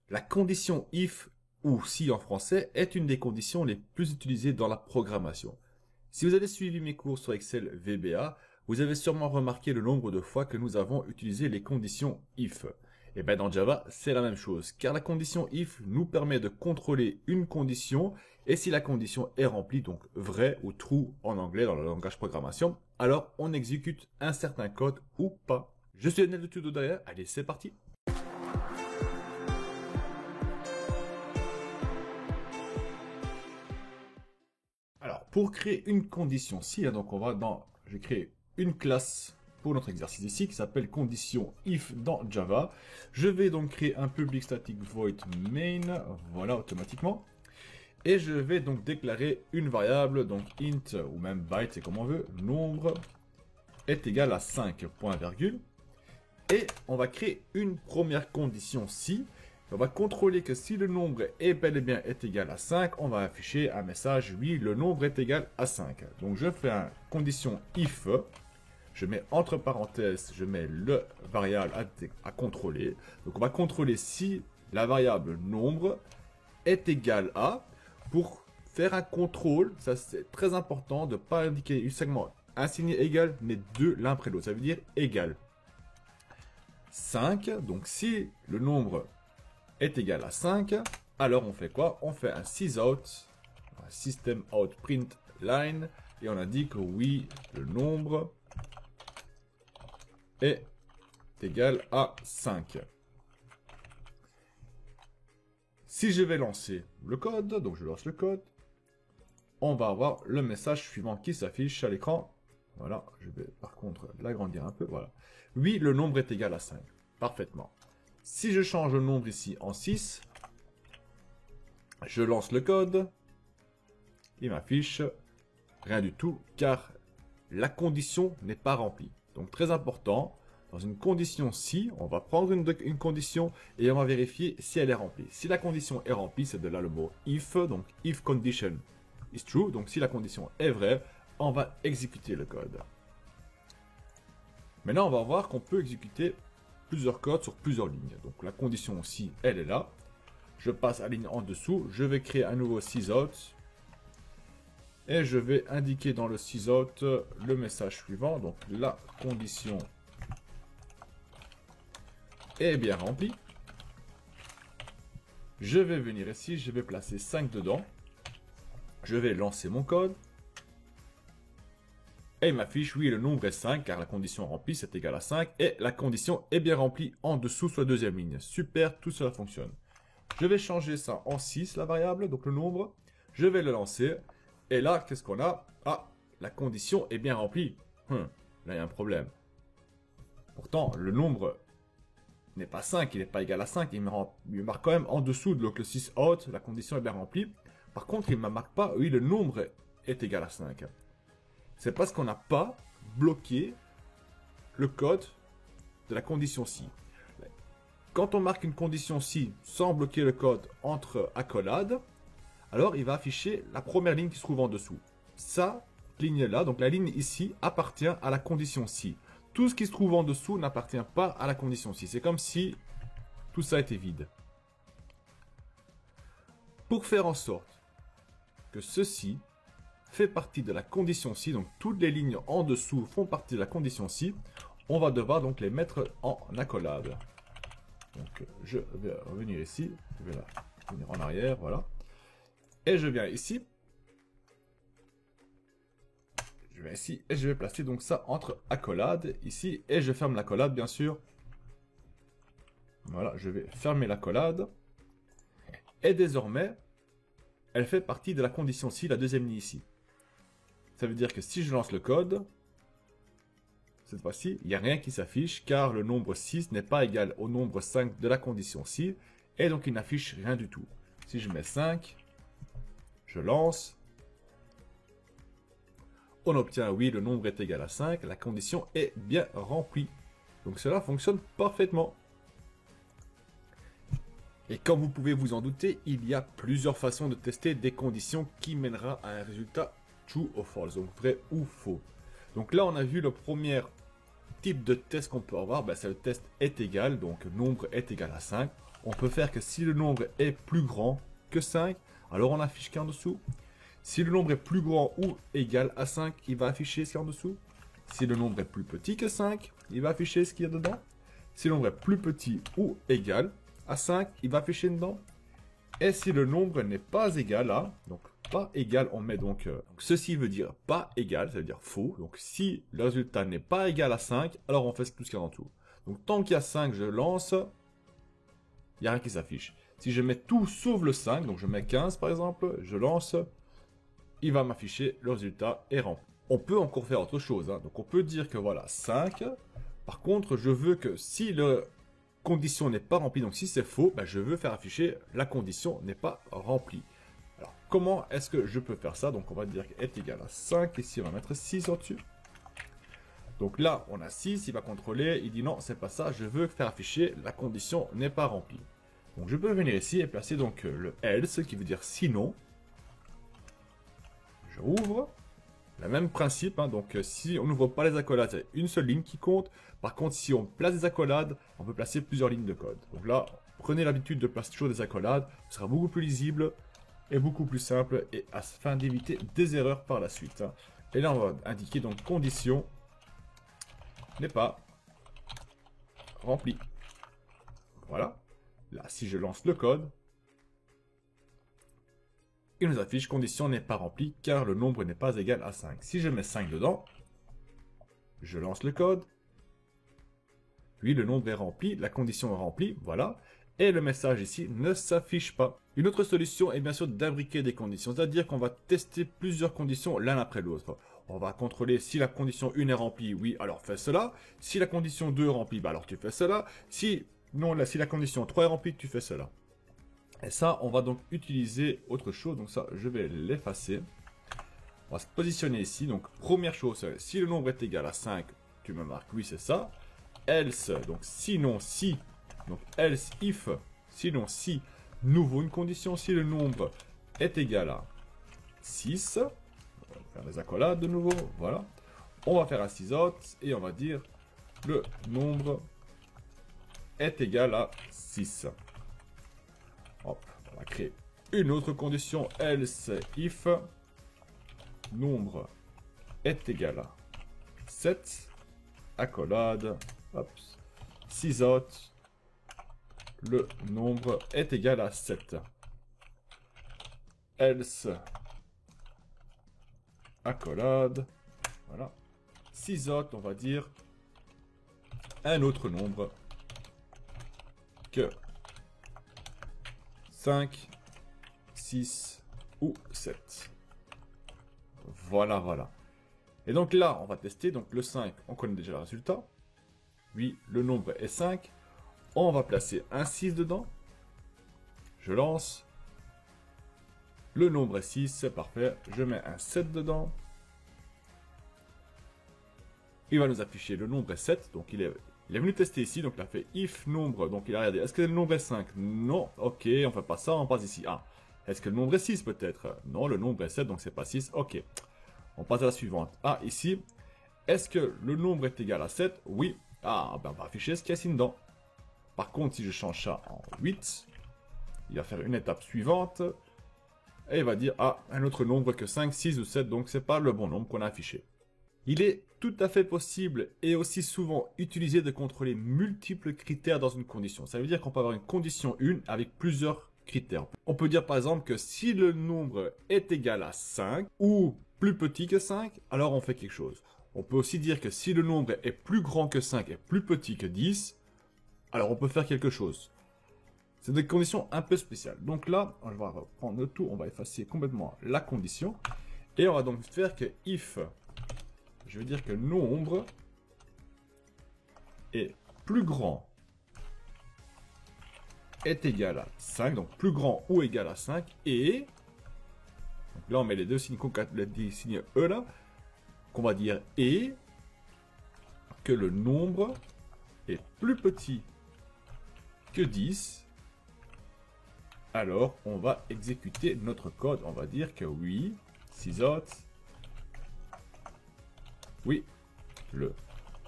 La condition if ou si en français est une des conditions les plus utilisées dans la programmation. Si vous avez suivi mes cours sur Excel VBA, vous avez sûrement remarqué le nombre de fois que nous avons utilisé les conditions if. Et bien dans Java, c'est la même chose, car la condition if nous permet de contrôler une condition, et si la condition est remplie, donc vrai ou true en anglais dans le langage programmation, alors on exécute un certain code ou pas. Je suis Daniel de Tudo derrière, allez c'est parti. Alors, pour créer une condition si, donc je vais créer une classe pour notre exercice ici qui s'appelle condition if dans Java. Je vais donc créer un public static void main, voilà automatiquement. Et je vais donc déclarer une variable, donc int ou même byte, c'est comme on veut, nombre est égal à 5, point virgule. Et on va créer une première condition si. On va contrôler que si le nombre est bel et bien égal à 5, on va afficher un message, oui, le nombre est égal à 5. Donc je fais une condition if, je mets entre parenthèses, je mets le variable à contrôler. Donc on va contrôler si la variable nombre est égal à, pour faire un contrôle, ça c'est très important de ne pas indiquer uniquement un signe égal, mais deux l'un après l'autre, ça veut dire égal. 5, donc si le nombre est égal à 5, alors on fait quoi? On fait un sysout, un system out print line, et on indique que oui, le nombre est égal à 5. Si je vais lancer le code, donc je lance le code, on va avoir le message suivant qui s'affiche à l'écran. Voilà, je vais par contre l'agrandir un peu, voilà. Oui, le nombre est égal à 5. Parfaitement. Si je change le nombre ici en 6, je lance le code, il m'affiche rien du tout, car la condition n'est pas remplie. Donc très important, dans une condition si, on va prendre une condition et on va vérifier si elle est remplie. Si la condition est remplie, c'est de là le mot if, donc if condition is true, donc si la condition est vraie, on va exécuter le code. Maintenant, on va voir qu'on peut exécuter plusieurs codes sur plusieurs lignes. Donc la condition si, elle est là. Je passe à la ligne en dessous, je vais créer un nouveau sysout. Et je vais indiquer dans le sysout le message suivant. Donc la condition est bien remplie. Je vais venir ici, je vais placer 5 dedans. Je vais lancer mon code. Et il m'affiche, oui, le nombre est 5, car la condition remplie, c'est égal à 5. Et la condition est bien remplie en dessous sur la deuxième ligne. Super, tout cela fonctionne. Je vais changer ça en 6, la variable, donc le nombre. Je vais le lancer. Et là, qu'est-ce qu'on a? Ah, la condition est bien remplie. Là, il y a un problème. Pourtant, le nombre n'est pas 5, il n'est pas égal à 5. Il me marque quand même en dessous, donc le 6 out, la condition est bien remplie. Par contre, il ne me marque pas, oui, le nombre est égal à 5. C'est parce qu'on n'a pas bloqué le code de la condition si. Quand on marque une condition si sans bloquer le code entre accolades, alors il va afficher la première ligne qui se trouve en dessous. Cette ligne-là, donc la ligne ici, appartient à la condition si. Tout ce qui se trouve en dessous n'appartient pas à la condition si. C'est comme si tout ça était vide. Pour faire en sorte que ceci fait partie de la condition si, donc toutes les lignes en dessous font partie de la condition si, on va devoir donc les mettre en accolade. Donc je vais revenir ici, je vais venir en arrière, voilà. Et je viens ici. Je vais ici et je vais placer donc ça entre accolades ici et je ferme l'accolade bien sûr. Voilà, je vais fermer l'accolade. Et désormais, elle fait partie de la condition si, la deuxième ligne ici. Ça veut dire que si je lance le code, cette fois-ci, il n'y a rien qui s'affiche car le nombre 6 n'est pas égal au nombre 5 de la condition si et donc il n'affiche rien du tout. Si je mets 5, je lance, on obtient oui, le nombre est égal à 5, la condition est bien remplie. Donc cela fonctionne parfaitement. Et comme vous pouvez vous en douter, il y a plusieurs façons de tester des conditions qui mènera à un résultat true ou false, donc vrai ou faux. Donc là, on a vu le premier type de test qu'on peut avoir, c'est le test est égal, donc nombre est égal à 5. on peut faire que si le nombre est plus grand que 5, alors on affiche qu'en dessous. Si le nombre est plus grand ou égal à 5, il va afficher ce qu'il y a en dessous. Si le nombre est plus petit que 5, il va afficher ce qu'il y a dedans. Si le nombre est plus petit ou égal à 5, il va afficher dedans. Et si le nombre n'est pas égal à, donc pas égal, on met donc, ceci veut dire pas égal, ça veut dire faux. Donc si le résultat n'est pas égal à 5, alors on fait tout ce qu'il y a en dessous. Donc tant qu'il y a 5, je lance, il n'y a rien qui s'affiche. Si je mets tout sauf le 5, donc je mets 15 par exemple, je lance, il va m'afficher le résultat est rempli. On peut encore faire autre chose, hein. Donc on peut dire que voilà, 5. Par contre, je veux que si la condition n'est pas remplie, donc si c'est faux, ben je veux faire afficher la condition n'est pas remplie. Alors, comment est-ce que je peux faire ça? Donc on va dire est égal à 5, ici on va mettre 6 au-dessus. Donc là, on a 6, il va contrôler, il dit non, c'est pas ça, je veux faire afficher la condition n'est pas remplie. Donc je peux venir ici et placer donc le else, qui veut dire sinon. Je ouvre. Le même principe, hein, donc si on n'ouvre pas les accolades, c'est une seule ligne qui compte. Par contre, si on place des accolades, on peut placer plusieurs lignes de code. Donc là, prenez l'habitude de placer toujours des accolades, ce sera beaucoup plus lisible et beaucoup plus simple, et afin d'éviter des erreurs par la suite. Hein. Et là, on va indiquer donc condition n'est pas remplie. Voilà. Là, si je lance le code, il nous affiche condition n'est pas remplie car le nombre n'est pas égal à 5. Si je mets 5 dedans, je lance le code. Puis le nombre est rempli, la condition est remplie, voilà. Et le message ici ne s'affiche pas. Une autre solution est bien sûr d'imbriquer des conditions. C'est-à-dire qu'on va tester plusieurs conditions l'un après l'autre. On va contrôler si la condition 1 est remplie, oui, alors fais cela. Si la condition 2 est remplie, bah alors tu fais cela. Si la condition 3 est remplie, tu fais cela. Et ça, on va donc utiliser autre chose. Donc ça, je vais l'effacer. On va se positionner ici. Donc, première chose, si le nombre est égal à 5, tu me marques oui, c'est ça. Else, donc sinon si. Donc else if, sinon si. Nouveau une condition, si le nombre est égal à 6. On va faire les accolades de nouveau, voilà. On va faire un sysauth et on va dire le nombre est égal à 6. Hop, on va créer une autre condition, else if nombre est égal à 7, accolade, hop, sysauth, le nombre est égal à 7. Else, accolade, voilà, sysauth, on va dire un autre nombre que 5, 6 ou 7. Voilà, voilà. Et donc là, on va tester. Donc le 5, on connaît déjà le résultat. Oui, le nombre est 5. On va placer un 6 dedans. Je lance. Le nombre est 6, c'est parfait. Je mets un 7 dedans. Il va nous afficher le nombre est 7. Donc il est venu tester ici, donc il a fait if nombre, donc il a regardé, est-ce que le nombre est 5? Non, ok, on fait pas ça, on passe ici. Ah, est-ce que le nombre est 6 peut-être? Non, le nombre est 7, donc c'est pas 6, ok. On passe à la suivante. Ah, ici, est-ce que le nombre est égal à 7? Oui. Ah, ben on va afficher ce qu'il y a ici dedans. Par contre, si je change ça en 8, il va faire une étape suivante, et il va dire, ah, un autre nombre que 5, 6 ou 7, donc c'est pas le bon nombre qu'on a affiché. Il est tout à fait possible et aussi souvent utilisé de contrôler multiples critères dans une condition. Ça veut dire qu'on peut avoir une condition 1 avec plusieurs critères. On peut dire par exemple que si le nombre est égal à 5 ou plus petit que 5, alors on fait quelque chose. On peut aussi dire que si le nombre est plus grand que 5 et plus petit que 10, alors on peut faire quelque chose. C'est des conditions un peu spéciales. Donc là, on va reprendre le tout, on va effacer complètement la condition. Et on va donc faire que if... Je veux dire que nombre est plus grand est égal à 5, donc plus grand ou égal à 5, et donc là on met les deux signes les signes E là, qu'on va dire et que le nombre est plus petit que 10, alors on va exécuter notre code, on va dire que oui, sysauth. Oui, le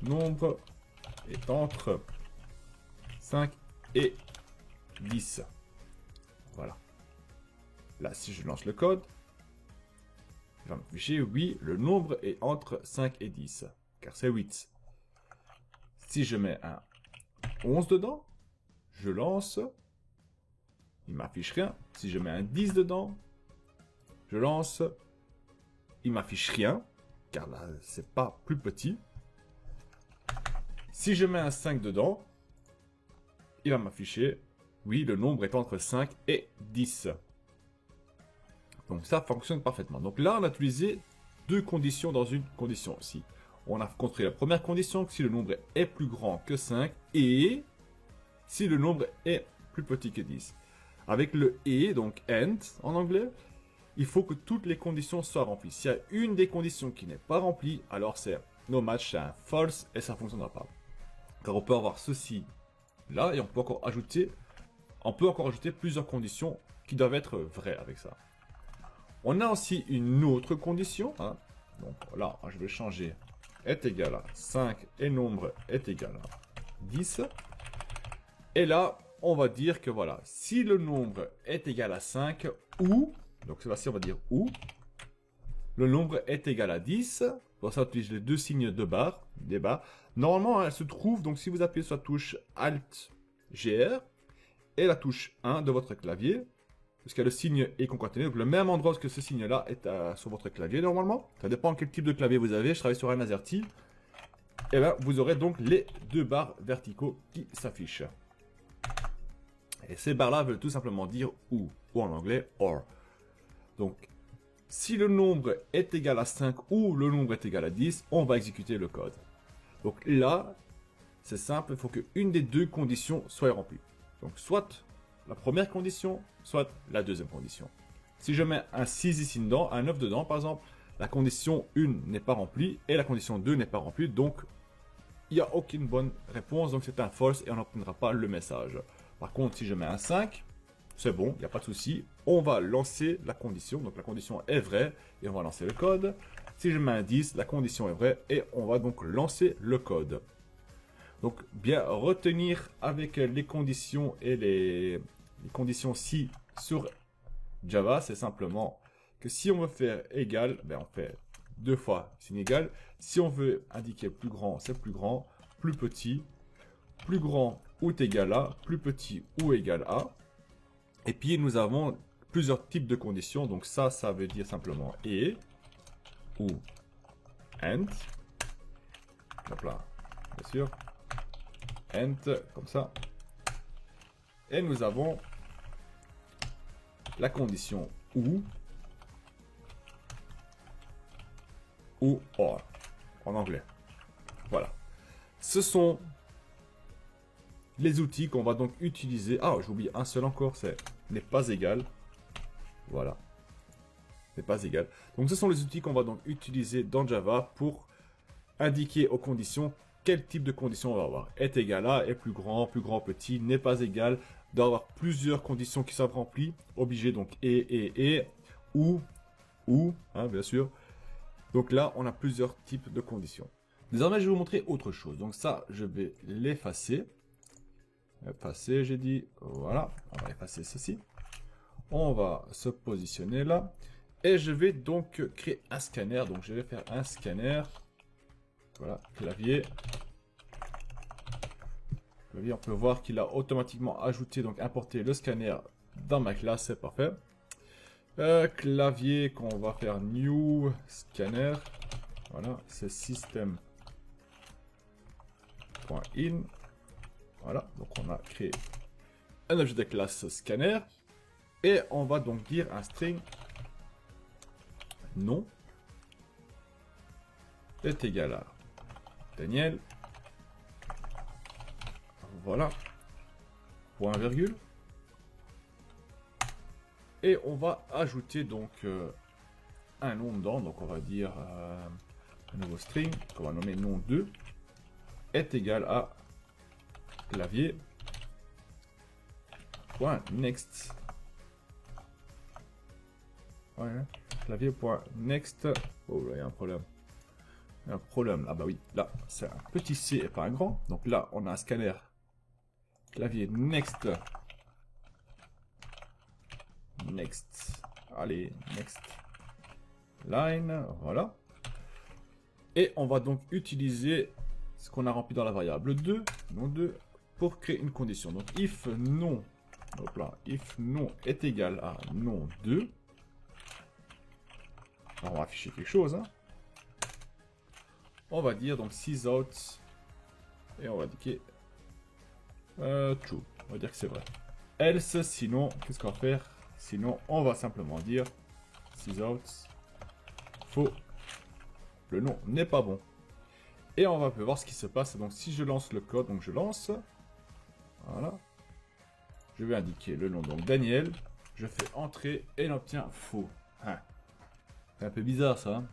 nombre est entre 5 et 10. Voilà. Là, si je lance le code, il va m'afficher, oui, le nombre est entre 5 et 10, car c'est 8. Si je mets un 11 dedans, je lance, il m'affiche rien. Si je mets un 10 dedans, je lance, il m'affiche rien, car là, c'est pas plus petit. Si je mets un 5 dedans, il va m'afficher, oui, le nombre est entre 5 et 10. Donc ça fonctionne parfaitement. Donc là, on a utilisé deux conditions dans une condition aussi. On a contrôlé la première condition, que si le nombre est plus grand que 5 et si le nombre est plus petit que 10. Avec le et, donc and en anglais, il faut que toutes les conditions soient remplies. S'il y a une des conditions qui n'est pas remplie, alors c'est no match, c'est un false et ça ne fonctionnera pas. Car on peut avoir ceci là et on peut encore ajouter plusieurs conditions qui doivent être vraies avec ça. On a aussi une autre condition. Hein. Donc là, je vais changer est égal à 5 et nombre est égal à 10. Et là, on va dire que voilà, si le nombre est égal à 5 ou, donc cette fois-ci on va dire ou, le nombre est égal à 10. Pour ça, on utilise les deux signes de barre, des barres. Normalement, elle se trouve, donc si vous appuyez sur la touche Alt GR et la touche 1 de votre clavier, parce que le signe est concaténé, donc le même endroit que ce signe-là est sur votre clavier normalement. Ça dépend quel type de clavier vous avez. Je travaille sur un AZERTY. Et là, vous aurez donc les deux barres verticaux qui s'affichent. Et ces barres-là veulent tout simplement dire ou en anglais or. Donc, si le nombre est égal à 5 ou le nombre est égal à 10, on va exécuter le code. Donc là, c'est simple, il faut qu'une des deux conditions soit remplie. Donc soit la première condition, soit la deuxième condition. Si je mets un 6 ici dedans, un 9 dedans par exemple, la condition 1 n'est pas remplie et la condition 2 n'est pas remplie, donc il n'y a aucune bonne réponse, donc c'est un false et on n'obtiendra pas le message. Par contre, si je mets un 5, c'est bon, il n'y a pas de souci, on va lancer la condition, donc la condition est vraie et on va lancer le code. Si je mets un 10, la condition est vraie et on va donc lancer le code. Donc bien retenir avec les conditions et les conditions si sur Java, c'est simplement que si on veut faire égal, ben on fait deux fois signe égal. Si on veut indiquer plus grand, c'est plus grand, plus grand ou égal à, plus petit ou égal à. Et puis nous avons plusieurs types de conditions. Donc ça veut dire simplement et ou and. Hop là, bien sûr. And, comme ça. Et nous avons la condition ou or en anglais. Voilà. Ce sont les outils qu'on va donc utiliser. Ah, j'oublie un seul encore, c'est n'est pas égal. Voilà. N'est pas égal. Donc ce sont les outils qu'on va donc utiliser dans Java pour indiquer aux conditions quel type de condition on va avoir. Est égal à, est plus grand, petit, n'est pas égal, d'avoir plusieurs conditions qui sont remplies, obligé donc et, ou, hein, bien sûr. Donc là, on a plusieurs types de conditions. Désormais, je vais vous montrer autre chose. Donc ça, je vais l'effacer. Effacer, j'ai dit, voilà, on va effacer ceci. On va se positionner là. Et je vais donc créer un scanner. Donc je vais faire un scanner. Voilà, clavier. On peut voir qu'il a automatiquement ajouté, donc importé le scanner dans ma classe, c'est parfait. Clavier qu'on va faire new scanner. Voilà, c'est system.in. Voilà, donc on a créé un objet de classe scanner. Et on va donc dire un string nom est égal à Daniel. Voilà. Point virgule. Et on va ajouter donc un nom dedans. Donc on va dire un nouveau string qu'on va nommer nom2 est égal à clavier. Point next. Ouais, clavier.next. Oh là, il y a un problème. Il y a un problème là, bah oui, là c'est un petit c et pas un grand. Donc là on a un scanner clavier next next. Allez, next line, voilà. Et on va donc utiliser ce qu'on a rempli dans la variable 2, non 2, pour créer une condition. Donc if non, hop là, if non est égal à non 2, alors, on va afficher quelque chose, hein. On va dire donc sysout, et on va indiquer true, on va dire que c'est vrai. Else, sinon, qu'est-ce qu'on va faire? Sinon, on va simplement dire sysout faux, le nom n'est pas bon. Et on va voir ce qui se passe. Donc si je lance le code, donc je lance, voilà, je vais indiquer le nom, donc Daniel, je fais entrer et il obtient faux. Hein. C'est un peu bizarre ça, hein.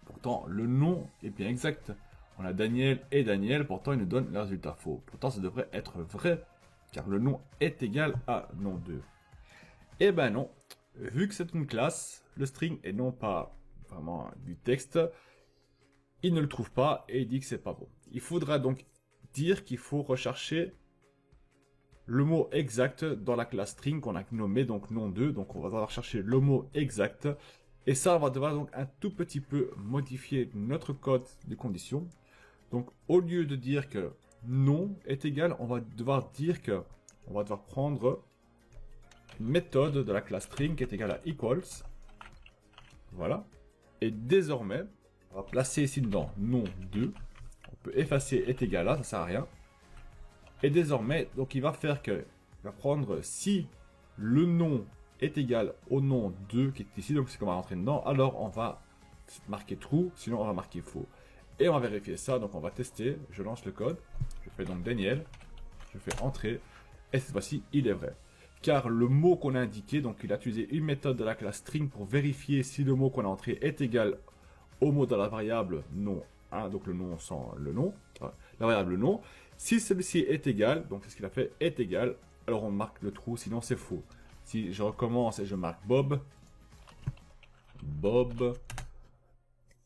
Pourtant le nom est bien exact. On a Daniel et Daniel, pourtant il nous donne le résultat faux. Pourtant ça devrait être vrai, car le nom est égal à nom 2. Eh ben non, vu que c'est une classe, le string et non pas vraiment du texte, il ne le trouve pas et il dit que c'est pas bon. Il faudra donc dire qu'il faut rechercher le mot exact dans la classe string qu'on a nommé donc nom 2. Donc on va devoir chercher le mot exact. Et ça, on va devoir donc un tout petit peu modifier notre code de condition. Donc au lieu de dire que non est égal, on va devoir dire que on va devoir prendre une méthode de la classe string qui est égale à equals. Voilà. Et désormais, on va placer ici dedans nom 2. On peut effacer est égal à, ça sert à rien. Et désormais, donc il va faire que, il va prendre si le nom est égal au nom 2 qui est ici, donc c'est qu'on va rentrer dedans, alors on va marquer true, sinon on va marquer faux. Et on va vérifier ça, donc on va tester, je lance le code, je fais donc Daniel, je fais entrer, et cette fois-ci il est vrai. Car le mot qu'on a indiqué, donc il a utilisé une méthode de la classe string pour vérifier si le mot qu'on a entré est égal au mot de la variable nom 1, donc le nom sans le nom, la variable nom. Si celui-ci est égal, donc c'est ce qu'il a fait, est égal, alors on marque le true, sinon c'est faux. Si je recommence et je marque Bob,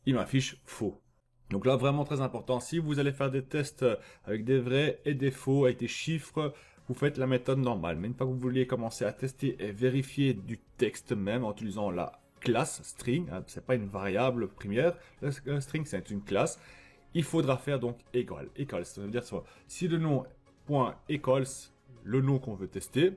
il m'affiche faux. Donc là, vraiment très important, si vous allez faire des tests avec des vrais et des faux, avec des chiffres, vous faites la méthode normale. Mais une fois que vous voulez commencer à tester et vérifier du texte même en utilisant la classe string, hein, c'est pas une variable première, le string c'est une classe, il faudra faire donc equals, ça veut dire si le nom .equals le nom qu'on veut tester,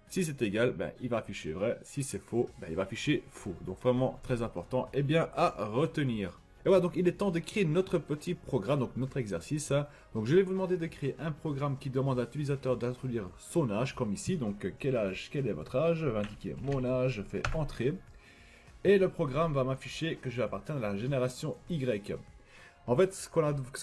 si c'est égal, ben, il va afficher vrai, si c'est faux, ben, il va afficher faux. Donc vraiment très important et bien à retenir. Et voilà, donc il est temps de créer notre petit programme, donc notre exercice. Donc je vais vous demander de créer un programme qui demande à l'utilisateur d'introduire son âge, comme ici. Donc quel est votre âge? Je vais indiquer mon âge, je fais entrer. Et le programme va m'afficher que je vais appartenir à la génération Y. En fait, ce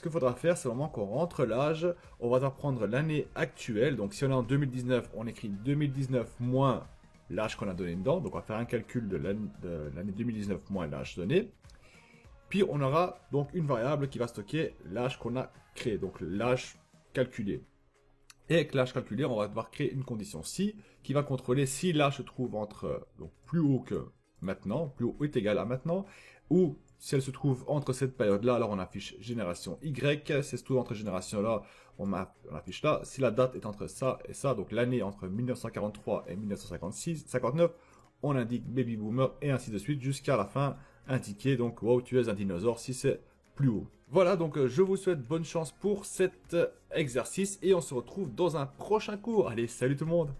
qu'il faudra faire, c'est vraiment qu'on rentre l'âge, on va devoir prendre l'année actuelle. Donc si on est en 2019, on écrit 2019 moins l'âge qu'on a donné dedans. Donc on va faire un calcul de l'année 2019 moins l'âge donné. Puis on aura donc une variable qui va stocker l'âge qu'on a créé, donc l'âge calculé. Et avec l'âge calculé, on va devoir créer une condition si qui va contrôler si l'âge se trouve entre donc plus haut que maintenant, plus haut est égal à maintenant, ou si elle se trouve entre cette période-là, alors on affiche génération Y. Si elle se trouve entre génération-là, on affiche là. Si la date est entre ça et ça, donc l'année entre 1943 et 1959, on indique baby boomer et ainsi de suite jusqu'à la fin indiquer donc wow tu es un dinosaure si c'est plus haut. Voilà, donc je vous souhaite bonne chance pour cet exercice et on se retrouve dans un prochain cours. Allez, salut tout le monde!